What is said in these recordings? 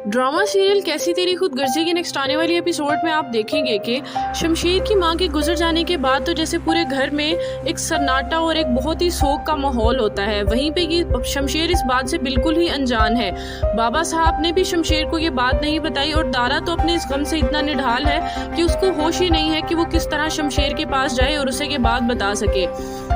Drama serial कैसी तेरी खुद गर्जी के नेक्स्ट आने वाली एपिसोड में आप देखेंगे कि शमशेर की मां के गुजर जाने के बाद तो जैसे पूरे घर में एक सन्नाटा और एक बहुत ही शोक का माहौल होता है। वहीं पे ये शमशेर इस बात से बिल्कुल ही अनजान है। बाबा साहब ने भी शमशेर को ये बात नहीं बताई और दारा तो अपने इस गम से इतना निढाल है कि उसको होश ही नहीं है कि वो किस तरह शमशेर के पास जाए और उसे ये बात बता सके।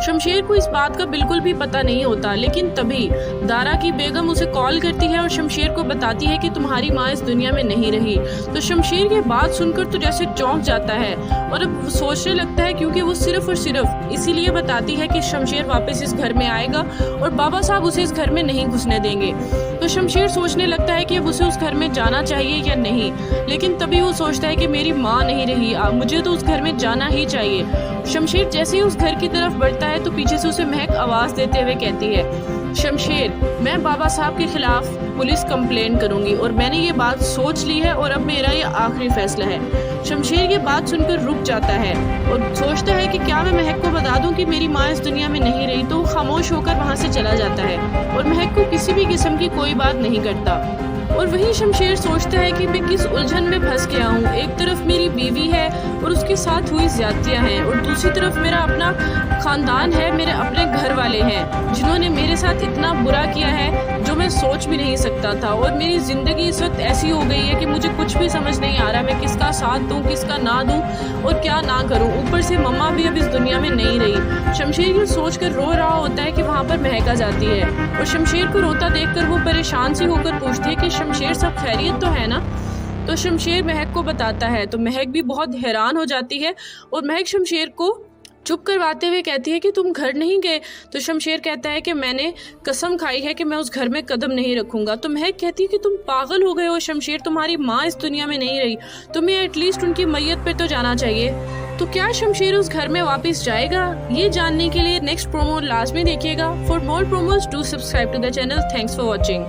शमशेर को इस बात का बिल्कुल भी पता नहीं होता, लेकिन तभी दारा की बेगम उसे कॉल करती है और शमशेर को बताती है कि तुम्हारी माँ इस दुनिया में नहीं रही। तो शमशेर ये बात सुनकर तो जैसे चौंक जाता है और अब सोचने लगता है, क्योंकि वो सिर्फ और सिर्फ इसीलिए बताती है कि शमशेर वापस इस घर में आएगा और बाबा साहब उसे इस घर में नहीं घुसने देंगे। तो शमशेर सोचने लगता है कि अब उसे उस घर में जाना चाहिए या नहीं, लेकिन तभी वो सोचता है कि मेरी माँ नहीं रही, मुझे तो उस घर में जाना ही चाहिए। शमशेर जैसे ही उस घर की तरफ बढ़ता है तो पीछे से उसे महक आवाज देते हुए कहती है, शमशेर, मैं बाबा साहब के खिलाफ पुलिस कंप्लेन करूंगी और मैंने ये बात सोच ली है और अब मेरा ये आखिरी फैसला है। शमशेर ये बात सुनकर रुक जाता है और सोचता है कि क्या मैं महक को बता दूं कि मेरी माँ इस दुनिया में नहीं रही। तो वो खामोश होकर वहाँ से चला जाता है और महक को किसी भी किस्म की कोई बात नहीं करता। और वहीं शमशेर सोचता है कि मैं किस उलझन में फंस गया हूँ। एक तरफ मेरी बीवी है और उसके साथ हुई ज्यादतियाँ हैं और दूसरी तरफ मेरा अपना खानदान है, मेरे अपने घर वाले हैं जिन्होंने मेरे साथ इतना बुरा किया है जो मैं सोच भी नहीं सकता था। और मेरी जिंदगी इस वक्त ऐसी हो गई है कि मुझे कुछ भी समझ नहीं आ रहा, मैं किसका साथ दूं, किसका ना दूं और क्या ना करूं। ऊपर से मम्मा भी अब इस दुनिया में नहीं रही। शमशेर ये सोच कर रो रहा होता है कि वहाँ पर महक आ जाती है और शमशेर को रोता देखकर वो परेशान सी होकर पूछती है कि शमशेर, सब खैरियत तो है ना। तो शमशेर महक को बताता है तो महक भी बहुत हैरान हो जाती है और महक शमशेर को चुप करवाते हुए कहती है कि तुम घर नहीं गए। तो शमशेर कहता है कि मैंने कसम खाई है कि मैं उस घर में कदम नहीं रखूंगा। तो महक कहती है कि तुम पागल हो गए हो शमशेर, तुम्हारी माँ इस दुनिया में नहीं रही, तुम्हें एटलीस्ट उनकी मैयत पे तो जाना चाहिए। तो क्या शमशेर उस घर में वापस जाएगा? ये जानने के लिए नेक्स्ट प्रोमो लाजमी देखिएगा। For more promos do subscribe to the channel. Thanks for watching.